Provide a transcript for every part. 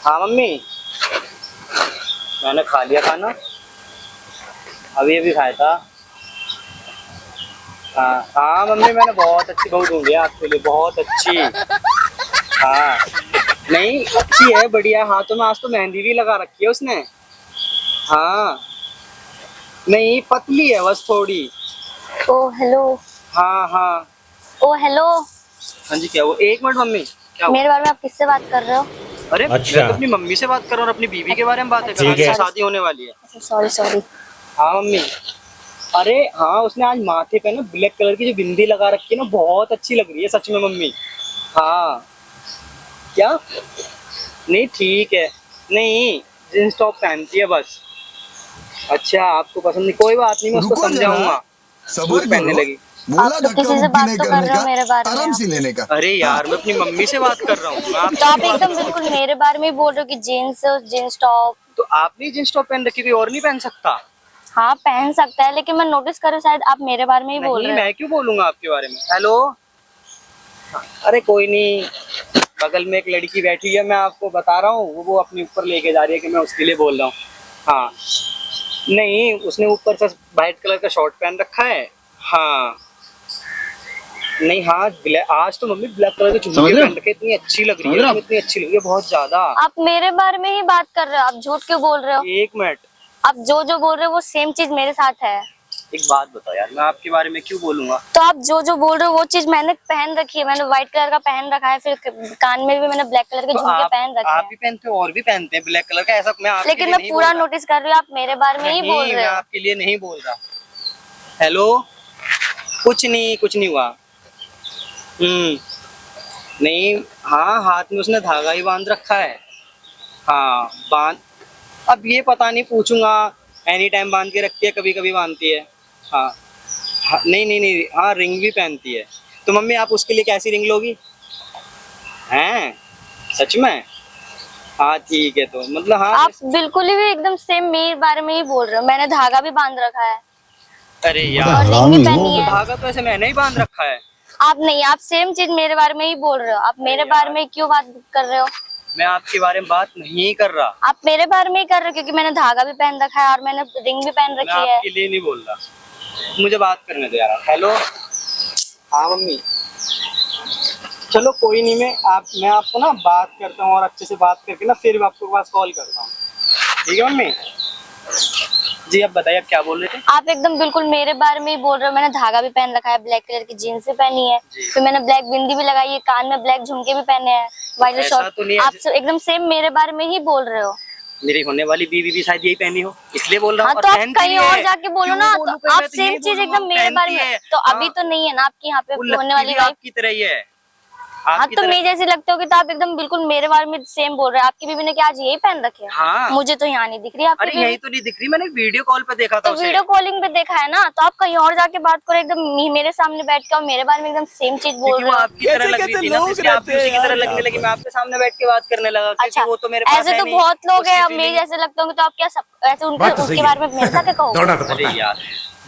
हाँ मम्मी, मैंने खा लिया खाना, अभी अभी खाया था। हाँ हाँ मम्मी, मैंने बहुत अच्छी बहू ढूंढी है आपके लिए, बहुत अच्छी। हाँ नहीं, अच्छी है, बढ़िया। हाथों में आज तो मेहंदी भी लगा रखी है उसने। हाँ नहीं, पतली है बस थोड़ी। ओ हेलो। हाँ हाँ। ओ हेलो। हाँ जी, क्या हुआ? एक मिनट मम्मी, क्या हुआ? मेरे बारे में आप किससे बात कर रहे हो? अरे मैं अच्छा। तो अपनी मम्मी से बात कर रहा हूँ और अपनी बीवी के बारे में बात है, कल ठीक उसकी है। शादी होने वाली है। Sorry sorry. हाँ मम्मी। अरे हाँ, उसने आज माथे पे ना ब्लैक कलर की जो बिंदी लगा रखी है ना, बहुत अच्छी लग रही है सच में मम्मी। हाँ। क्या? नहीं ठीक है। नहीं, जींस टॉप पहनती है बस। अच्छा आपको पसंद नहीं, कोई बात नहीं, मैं उसको रुको जरा, समझाऊंगा। सबर सूट पहनने करो। लगी। बोला आप तो धक्का किसी से मुक्की बात नहीं तो कर करने रहे हो का, मेरे बारे में आराम आप। से लेने का। अरे हाँ। यार, मैं अपनी मम्मी से बात कर रहा हूँ, मैं तो आपसे आप क्यों बात एकदम करूंगा? बिल्कुल मेरे बारे में ही बोल रहे हो कि जीन्स जीन्स टॉप। तो आपने जींस टॉप पहन रखी, कोई और नहीं पहन सकता? हाँ पहन सकता है, लेकिन मैं नोटिस कर रही हूँ शायद आप मेरे बारे में ही बोल नहीं, रहे हो। मैं क्यों बोलूंगा आपके बारे में। हेलो। हाँ, अरे कोई नहीं, बगल में एक लड़की बैठी है, मैं आपको बता रहा हूँ, वो अपने ऊपर लेके जा रही है कि मैं उसके लिए बोल रहा हूँ। हाँ नहीं, उसने ऊपर से वाइट कलर का शॉर्ट पहन रखा है। हाँ नहीं, हाँ आज तो मम्मी ब्लैक कलर की चुन्नी पहन रखी है, इतनी अच्छी लग रही है, इतनी अच्छी लग रही है, बहुत ज्यादा। आप मेरे बारे में ही बात कर रहे हो, आप झूठ क्यों बोल रहे हो? एक मिनट, आप जो जो बोल रहे हो वो सेम चीज मेरे साथ है। एक बात बताओ यार, मैं आपके बारे में क्यों बोलूंगा? तो आप जो जो बोल रहे हो वो चीज मैंने पहन रखी है, मैंने व्हाइट कलर का पहन रखा है, फिर कान में भी मैंने ब्लैक कलर के तो झुमके पहन रखे आप हैं। भी पहनते हो और भी पहनते हैं ब्लैक कलर का, ऐसा मैं आपके लेकिन लिए मैं नहीं पूरा बोल रहा। नोटिस कर रही हूँ आप मेरे बारे में ही बोल नहीं, रहे मैं हो। आपके लिए नहीं बोल रहा। हेलो। कुछ नहीं, कुछ नहीं हुआ। नहीं, हाँ हाथ में उसने धागा ही बांध रखा है। हाँ बांध, अब ये पता नहीं, पूछूंगा। एनी टाइम बांध के रखती है, कभी कभी बांधती है। हाँ हाँ, नहीं नहीं नहीं, हाँ रिंग भी पहनती है। तो मम्मी आप उसके लिए कैसी रिंग लोगी? हैं? सच में? हाँ ठीक है, तो मतलब हाँ आप बिल्कुल ही एकदम सेम मेरे बारे में ही बोल रहे हो, मैंने धागा भी बांध रखा है अरे और यार, रिंग भी पहनी है। धागा तो ऐसे मैंने ही बांध रखा है। आप नहीं, आप सेम चीज मेरे बारे में ही बोल रहे हो, आप मेरे बारे में क्यों बात कर रहे हो? मैं आपके बारे में बात नहीं कर रहा। आप मेरे बारे में ही कर रहे हो, क्योंकि मैंने धागा भी पहन रखा है और मैंने रिंग भी पहन मैं रखी है। आपके लिए नहीं बोल रहा, मुझे बात करने दो यार। हेलो। हाँ मम्मी, चलो कोई नहीं, मैं आपको ना बात करता हूँ और अच्छे से बात करके ना फिर आपको पास कॉल करता हूँ। ठीक है मम्मी? जी अब बताइए, आप क्या बोल रहे थे? आप एकदम बिल्कुल मेरे बारे में ही बोल रहे हो, मैंने धागा भी पहन रखा है, ब्लैक कलर की जीन्स भी पहनी है, फिर मैंने ब्लैक बिंदी भी लगाई है, कान में ब्लैक झुमके भी पहने हैं, व्हाइट ऐसा शॉर्ट। तो नहीं, आप एकदम सेम मेरे बारे में ही बोल रहे हो। मेरी होने वाली बीवी भी शायद यही पहनी हो, इसलिए बोल रहा हाँ हूँ। तो और आप पहनती कहीं भी और है। जाके बोलो क्यों ना, बोलूं? तो आप मैं तो सेम यही चीज बोलूंगा, एकदम वो मेरे बारे पहनती में। है। तो हाँ, अभी तो नहीं है ना आपकी यहाँ पे वो होने लगती वाली भी वाइफ। आपकी तरह ही है। हाँ आपकी तो तरह। मैं जैसे लगते हो कि तो आप एकदम बिल्कुल मेरे बारे में सेम बोल रहे हैं। आपकी बीवी ने क्या आज यही पहन रखे हैं? हाँ। मुझे तो यहाँ नहीं दिख रही आपकी अरे बीवी। यही तो नहीं दिख रही, मैंने वीडियो कॉल पे देखा था तो उसे। वीडियो कॉलिंग पे देखा है ना, तो आप कहीं और जाके बात करो, एकदम मेरे सामने बैठ के और मेरे बारे में एकदम सेम चीज बोल क्योंकि वो रहे हो। आपकी तरह लग रही थी ना, तो इसलिए आप भी उसी की तरह लगने लगी, मैं आपके सामने बैठ के बात करने लगा, क्योंकि अच्छा, वो तो मेरे पास ऐसे है तो नहीं। बहुत लोग हैं, उसकी अब मेरे feeling- जैसे लगते होंगे तो आप क्या सब ऐसे उनके बारे में मेरे साथ क्या कहोगे? अरे यार,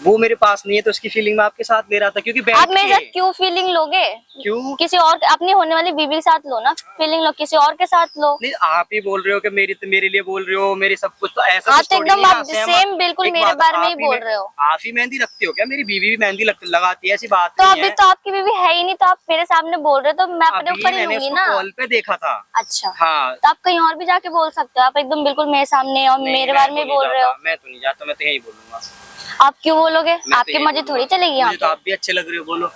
वो मेरे पास नहीं है तो उसकी फीलिंग मैं आपके साथ ले रहा था, क्योंकि बैठ आप मेरे के। साथ क्यों फीलिंग लोगे? क्यों? किसी और अपनी होने वाली बीवी के साथ लो ना फीलिंग, लो किसी और के साथ लो। नहीं, आप ही बोल रहे हो कि मेरे लिए बोल रहे हो, मेरी सब कुछ, तो ऐसा हाँ कुछ तो थोड़ी एकदम नहीं है आप ना, सेम बिल्कुल एक मेरे बात, बारे में ही आप बोल रहे हो। आप ही मेहंदी रखते हो क्या? मेरी बीवी भी मेहंदी लगाती है, ऐसी बात तो नहीं अभी है। तो आपकी बीवी है ही नहीं, तो आप मेरे सामने बोल रहे हो, तो मैं अपने अभी ऊपर ही मैंने लूंगी उसको ना। कॉल पे देखा था। अच्छा, हाँ। तो आप कहीं और भी जाके बोल सकते हो, आप एकदम बिल्कुल मेरे सामने और नहीं, मेरे मैं बारे तो में नहीं बोल रहे हो। जाता, मैं तो नहीं जाता, मैं तो यही बोलूंगा। आप क्यों बोलोगे? मैं तो आपकी यही मर्जी बोलूंगा। थोड़ी चलेगी यहाँ मुझे तो पे। आप भी अच्छे लग रहे हो, बोलो।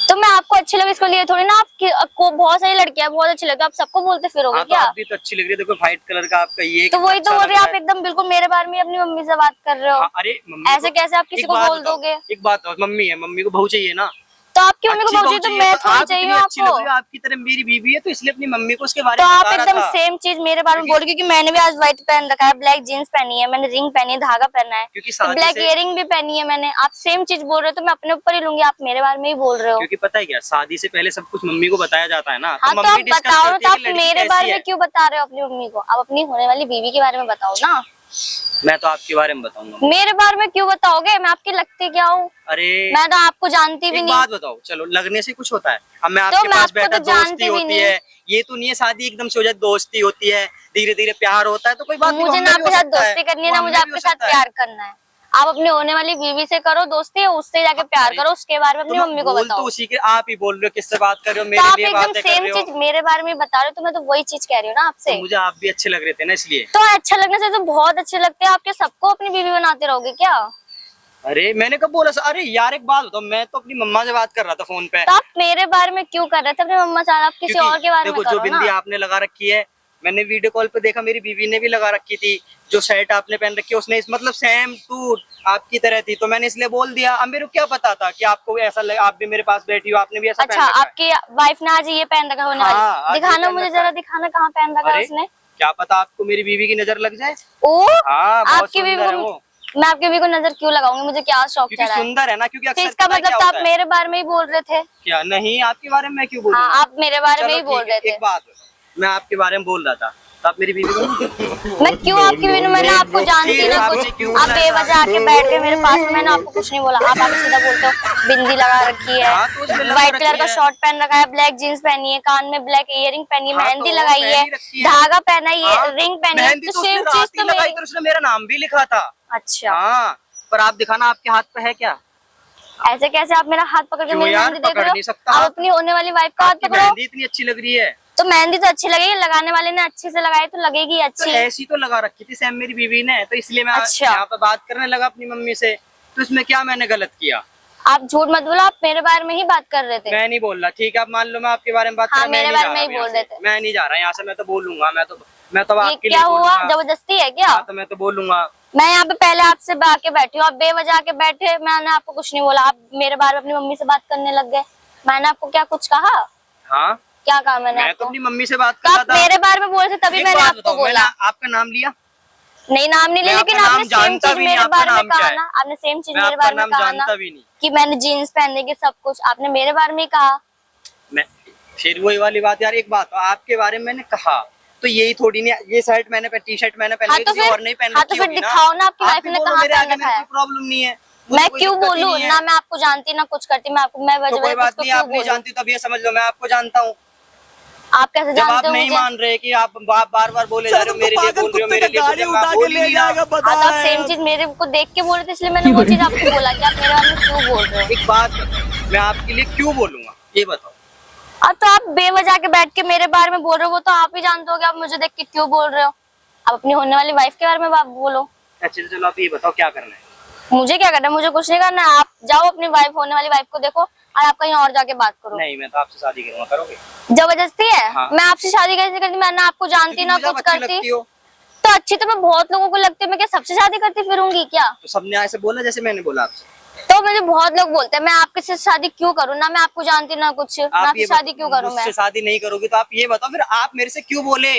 तो मैं आपको अच्छी लगी इसको लिए थोड़ी ना, आपको बहुत सारी लड़कियां बहुत अच्छी लगती है, आप सबको बोलते फिरोगे हाँ तो क्या? आप भी तो अच्छी लग रही है, देखो व्हाइट कलर का आपका ये तो वही तो अच्छा बोल लग रही है, रहा आप है। एकदम बिल्कुल मेरे बारे में अपनी मम्मी से बात कर रहे हो। हाँ, अरे मम्मी ऐसे कैसे आप किसी एक को बात बोल बताओ, दोगे? एक बात बताओ, मम्मी है, मम्मी को बहू चाहिए ना। तो आपकी मम्मी को अच्छी बहू बहू चाहिए तो चाहिए, मैं तो थोड़ी आप चाहिए इतनी हूँ अच्छी लग आपको। रही हो, आपकी तरह मेरी बीवी है, तो इसलिए अपनी मम्मी को उसके बारे तो में आप बता रहा एकदम था। सेम चीज मेरे बारे में बोल, क्योंकि मैंने भी आज व्हाइट पहन रखा है, ब्लैक जीन्स पहनी है, मैंने रिंग पहनी है, धागा पहना है, क्योंकि तो शादी ब्लैक से, इयरिंग भी पहनी है मैंने। आप सेम चीज बोल रहे हो तो मैं अपने ऊपर ही लूंगी, आप मेरे बारे में ही बोल रहे हो। क्योंकि पता है क्या, शादी से पहले सब कुछ मम्मी को बताया जाता है ना, हाँ तो तो मम्मी आप डिस्कस बताओ ना, करती तो है आप कि लड़की मेरे कैसी बारे में है। क्यों बता रहे हो अपनी मम्मी को? आप अपनी होने वाली बीवी के बारे में बताओ ना। मैं तो आपके बारे में बताऊंगा। मेरे बारे में क्यों बताओगे? मैं आपकी लगती क्या हूँ? अरे मैं तो आपको जानती भी एक नहीं। बात बताओ, चलो लगने से कुछ होता है? अब मैं तो आपके मैं पास आपको बैठा, तो दोस्ती जानती भी होती नहीं। है, ये तो नहीं है शादी एकदम से हो जाए, दोस्ती होती है, धीरे धीरे प्यार होता है, तो कोई बात नहीं, मुझे वो ना हममें भी आपके हो साथ सकता है, दोस्ती करनी है, वो ना मुझे हममें भी आपके हो साथ सकता है। प्यार करना है। आप अपनी होने वाली बीवी से करो दोस्ती, उससे जाके प्यार करो, उसके बारे में अपनी मम्मी को बोल तो बताओ। उसी के, आप ही बोल रहे हो, किससे बात कर रहे हो, तो मेरे आप लिए एकदम बातें कर सेम रहे हो। चीज मेरे बारे में बता रहे हो, तो मैं तो वही चीज कह रही हूँ ना आपसे। तो मुझे आप भी अच्छे लग रहे थे ना, इसलिए। तो अच्छा लगने से तो बहुत अच्छे लगते हैं, आप क्या सबको अपनी बीवी बनाते रहोगे क्या? अरे मैंने कब बोला? अरे यार एक बात बताओ, मैं तो अपनी मम्मा से बात कर रहा था फोन पे। तो आप मेरे बारे में क्यों कर रहे थे अपनी मम्मा से? आप किसी क्योंकि और के बारे में देखो, जो करो बिंदी ना। आपने लगा रखी है, मैंने वीडियो कॉल पे देखा, मेरी बीवी ने भी लगा रखी थी। जो शर्ट आपने पहन रखी है, उसने मतलब सेम टू आपकी तरह थी, तो मैंने इसलिए बोल दिया। अब मेरे को क्या पता था कि आपको ऐसा लगे, आप भी मेरे पास बैठी हो, आपने भी ऐसा अच्छा, पहन रखा है। आपकी वाइफ ने आज ये पहन रखा होने हाँ, वाली? आज ये दिखाना पहन मुझे रखा जरा, है। दिखाना कहाँ पहन रखा है अरे उसने। क्या पता आपको मेरी बीवी की नजर लग जाए। ओ, हाँ, बहुत आपकी बीवी सुंदर है को वो। मैं आपकी बीवी को नजर क्यों लगाऊंगी? मुझे क्या शौक क्योंकि चढ़ा है? सुंदर है ना, क्योंकि तो अक्सर इसका पता है मतलब क्या तो आप होता है? मेरे बारे में ही बोल रहे थे। क्या नहीं, आपके बारे में मैं क्यों बोलूंगा? हाँ, आप मेरे बारे में चलो ही बोल ठीक है, रहे थे। एक बात, मैं आपके बारे में बोल रहा था, तो आप मेरी बीवी को मैं क्यों आपकी बीवी? मैंने आपको जानती ना आपने कुछ। क्यों आप बोला बेवजह ऐसा? आके बैठ गए मेरे पास में, मैंने आपको कुछ नहीं बोला। आप आके सीधा बोलते हो बिंदी लगा रखी है, हाँ, तो उसमें लगा व्हाइट रखी कलर का है। शॉर्ट पहन रखा है, ब्लैक जींस पहनी है, कान में ब्लैक इयरिंग पहनी है, हाँ, मेहंदी तो लगाई है, पहन ही रखी है। धागा पहना है, हाँ, रिंग पहनी है, मेहंदी तो तो सेम उसने चीज रात ही तो लगाई, मेरी। तो उसने मेरा नाम भी लिखा था। अच्छा, हाँ, पर आप दिखाना आपके हाथ पे है क्या? ऐसे कैसे आप मेरा हाथ पकड़ के क्यों मेरी यार, मेहंदी देख पकड़ रहे नहीं हो? सकता आप आप? अपनी होने वाली वाइफ का हाथ आपकी पकड़ो। मेहंदी इतनी अच्छी लग रही है, तो मेहंदी तो अच्छी लगेगी, लगाने वाले ने अच्छे से लगाई तो लगेगी तो अच्छी। ऐसी तो लगा रखी थी सेम मेरी बीवी ने, तो इसलिए मैं अच्छा। यहाँ पे बात करने लगा अपनी मम्मी से। तो इसमें क्या मैंने गलत किया? आप झूठ मत बोलो, आप मेरे बारे में ही बात कर रहे थे। मैं नहीं बोल रहा, ठीक है, आप मान लो मैं आपके बारे में बात कर हाँ, रहा, मैं मेरे नहीं बारे जा में रहा ही यहाँ बोल से। रहे थे। मैं नहीं जा रहा यहाँ से, मैं तो बोलूंगा, मैं तो ये आपके क्या लिए हुआ? बोलूंगा। जबरदस्ती है क्या? हाँ, तो मैं तो बोलूंगा। मैं यहाँ पे पहले आपसे आके बैठी हूँ, आप बेवजह आके बैठे, मैंने आपको कुछ नहीं बोला, आप मेरे बारे में अपनी मम्मी से बात करने लग गए। मैंने आपको क्या कुछ कहा? हाँ, क्या कहा मैंने मैं तो आपको? अपनी मम्मी से बात तो कर रहा आप था। मेरे बारे में बोल रहे थे, तभी एक मैंने बात आपको बताओ, बोला। मैंने आपका नाम लिया? नहीं, नाम नहीं मैं लिया, लेकिन आपका आपने नाम सेम जानता चीज भी नहीं, मेरे आपका बारे में नाम क्या कहा है? ना। आपने सेम चीज मैं मेरे आपका बारे में नाम कहा ना जानता भी नहीं। कि मैंने जीन्स पहनने की सब कुछ, आपने मेरे बारे में ही कहा। मैं फिर वही वाली बात यार, एक बात आपके बारे में मैंने कहा, तो यही थोड़ी नहीं, ये शर्ट मैंने टी शर्ट मैंने पहन हाँ, ली, तो किसी फिर और नहीं पहन हाँ, रखी तो फिर होगी ना। दिखाओ ना आपकी आप वाइफ भी ने बोलो कहाँ मेरे पहन आगे, रखा मेरे है। कोई प्रॉब्लम नहीं है, मुझे मैं कोई क्यों दिक्कत ही बोलूं नहीं है। ना? मैं आपको जानती ना कुछ करती, मैं आपको मैं तो वजह कोई बात किसको नहीं, क्यों आप नहीं बोलूं? जानती तो अब ये समझ लो मैं आपको जानता हूँ। आप कैसे जब आप जानते हो नहीं मुझे? मान रहे कि आप बार बार बोले जा रहे हो, मेरे लिए बोल रहे हो, मेरे लिए बोल रहे हो, मैं बोल ही नहीं रहा। हाँ, तो आप सेम चीज मेरे को देख के बोल रहे थे, इसलिए मैंने वो चीज आपको बोला कि आप मेरे बारे में क्यों बोल रहे हो। एक बात बताओ, मैं आपके लिए क्यों बोलूंगा, ये बताओ। अब तो आप बेवजह के बैठ के मेरे बारे में बोल रहे हो, वो तो आप ही जानते हो कि आप मुझे देख के क्यों बोल रहे हो। आप अपनी होने वाली वाइफ के बारे में आप बोलो। अच्छा चलो, आप ये बताओ क्या करना है? मुझे क्या करना है? मुझे कुछ नहीं करना है। आप जाओ अपनी वाइफ, होने वाली वाइफ को देखो, और आप कहीं और जाके बात करो। नहीं, मैं तो आपसे शादी करूंगा, करोगे? जबरदस्ती है? हाँ। मैं आपसे शादी कैसे करती? मैं ना आपको जानती ना क्योंकि मुझे कुछ आप अच्छी करती। लगती हो। तो अच्छी तो मैं बहुत लोगों को लगती हूँ, मैं क्या सबसे शादी करती फिरूंगी क्या? तो सबने ऐसे बोला जैसे मैंने बोला आपसे। तो मुझे बहुत लोग बोलते हैं मैं आपके से शादी क्यों करूँ? ना मैं आपको जानती ना कुछ, मैं आप आपसे ये शादी क्यों करूँ? मैं मुझसे शादी नहीं करोगी, तो आप ये बताओ फिर आप मेरे से क्यों बोले?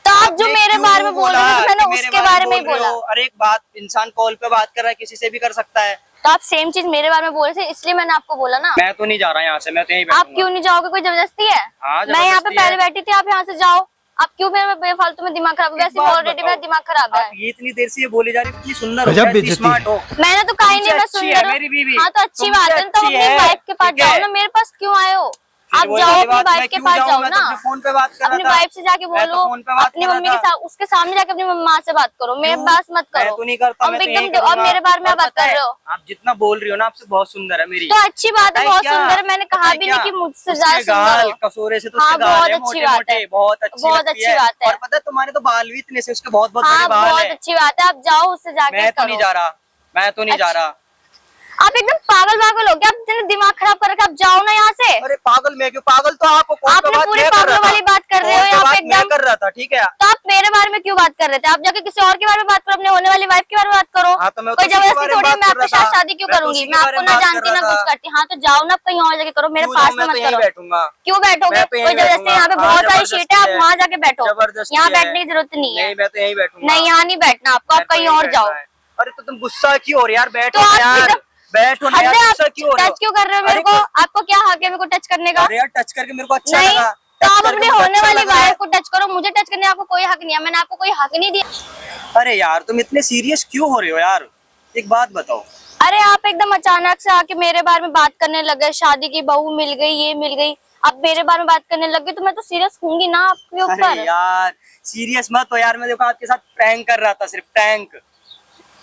तो आप जो आपने मेरे क्यों बारे में बोल रहे थे, तो मैंने कि मेरे उसके बारे में ही बोल रहे बोला। हो? अरे एक बात, इंसान कॉल पे बात कर रहा है, किसी से भी कर सकता है। तो आप सेम चीज मेरे बारे में बोल रहे थे, इसलिए मैंने आपको बोला ना। मैं तो नहीं जा रहा यहाँ से, मैं तो यहीं आप बैठूंगा। क्यों नहीं जाओगे? कोई जबरदस्ती है? हाँ, मैं यहाँ पे जबरदस्ती पहले है। बैठी थी, आप यहाँ से जाओ। आप क्यों मेरे बेफालतू में दिमाग खराब? वैसे बात ऑलरेडी बताओ, मेरा दिमाग खराब है। आप ये इतनी देर से ये बोले जा रही हो, इतनी सुंदर हो, गजब इतनी बेइज्जती स्मार्ट हो। मैंने तो कहा ही नहीं तुमसे मैं अच्छी सुंदर है हूँ। मेरी बीवी। हाँ, तो अच्छी तुमसे बात है, तो अच्छी अपनी है, वाइफ के पास ठीक है। जाओ ना, मेरे पास क्यों आए हो? फिर आप वही जाओ वाली अपनी बात, वाइफ मैं के क्यों पास जाऊँ? जाओ मैं ना, तो फोन पे बात कर अपनी रहा था। वाइफ से जाके मैं तो बोलो, फोन पे बात अपनी कर रहा मम्मी के था। साथ, उसके सामने जाके अपनी माँ से बात करो, मेरे क्यों? पास मत मैं करो। तो नहीं करता, अब मैं तो यही एकदम और करूंगा। मेरे बारे में और बात पता कर है, रहे हो। आप जितना बोल रही हो ना, आपसे बहुत सुंदर है मेरी। तो अच्छी बात पता है, है बहुत क्या? सुंदर है, मैंने पता कहा है भी क्या? नहीं कि मुझसे उसके ज्यादा सुंदर गाल, हो। कसूरे से तो हाँ, उसके गाल बहुत है अच्छी मोटे बात है। मोटे, बहुत अच्छी बहुत लगती अच्छी है। बात है। और पता है तुम्हारे तो बाल भी इतने से, उसके बहुत बहुत हाँ, बड़े बाल बहुत है। अच्छी बात है, आप जाओ उससे जाके मैं तो करो। नहीं जा रहा, मैं तो नहीं जा अच्छा। रहा। आप एकदम पागल पागल हो क्या? आप इतना दिमाग खराब कर रखा, आप जाओ ना यहाँ से। अरे पागल मैं क्यों? पागल तो आप आपने पूरी पागलों वाली बात कर रहे हो यहाँ पे मैं एकदम। कर रहा था, ठीक है। तो आप मेरे बारे में क्यों बात कर रहे थे? आप जाके किसी और के बारे में बात करो, अपने होने वाली वाइफ के बारे में बात करो। हाँ, तो मैं कोई उसी के जबरदस्ती बारे में थोड़ी है, बात मैं कर आपके रहा साथ था। शादी क्यों मैं तो करूंगी? उसी के मैं बारे आपको में ना बात जानती कर ना रहा कुछ था। करती। हाँ, तो जाओ ना कहीं और जाके करो, मेरे क्यों पास जाऊं? में मैं मत तो यहीं करो। बैठूंगा। क्यों बैठोगे? मैं तो यहीं कोई जबरदस्ती, बैठूंगा। यहाँ पे हाँ, बहुत सारी जबरदस्ती सीटें, आप है। वहाँ जाके बैठो। जबरदस्ती यहाँ है। बैठने की जरूरत नहीं है। नहीं, मैं तो यहीं बैठूंगा। नहीं, यहाँ नहीं बैठना आपको, आप मैं तो कहीं यहीं और जाओ। बैठना है। अरे तो तुम गुस्सा क्यों हो रही यार? बैठो तो आप यार, एकदम- बैठो ना यार, हद है, गुस्सा क्यों हो रहे हो? टच क्यों कर रहे हो मेरे अरे को? आपको क्या हक है मेरे को टच करने का? अरे यार, टच करके मेरे को अच्छा नहीं, लगा। तो टच आप करके अपनी मुझे होने अच्छा वाली लग रहा है। वाइफ को टच करो, मुझे टच करने का आपको कोई हक नहीं है, मैंने आपको कोई हक नहीं दिया। अरे यार, तुम इतने सीरियस क्यों हो रहे हो यार? एक बात बताओ। अरे आप एकदम अचानक से आके मेरे बारे में बात करने लगे, शादी की बहू मिल गई, ये मिल गई। आप मेरे बारे में बात करने लग गए तो मैं तो सीरियस होंगी ना आपके अरे ऊपर। यार सीरियस मत हो यार, मैं देखो आपके साथ प्रैंक कर रहा था, सिर्फ प्रैंक।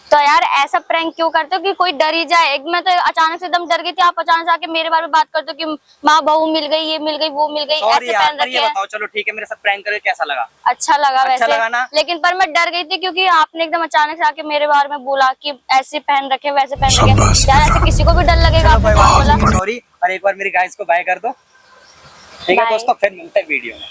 तो यार ऐसा प्रैंक क्यों करते हो कि कोई डर ही जाए। एक मैं तो अचानक से एकदम डर गई थी, आप अचानक से आके मेरे बारे में बात करते हो कि माँ बहू मिल गई, ये मिल गई, वो मिल गई, सॉरी ऐसे यार, पहन पर रखे ये हैं। बताओ, चलो ठीक है, मेरे साथ प्रैंक करके कैसा लगा? अच्छा लगा अच्छा वैसे लगा ना? लेकिन पर मैं डर गई थी क्योंकि आपने एकदम अचानक से आके मेरे बारे में बोला कि ऐसे पहन रखे वैसे पहन रखे। यार ऐसे किसी को भी डर लगेगा। चलो आपने कोई जो बात बोला। नहीं, सॉरी। और एक बार मेरी गाइस को बाय कर दो, ठीक है Bye. दोस्तों, फिर मिलते हैं वीडियो में।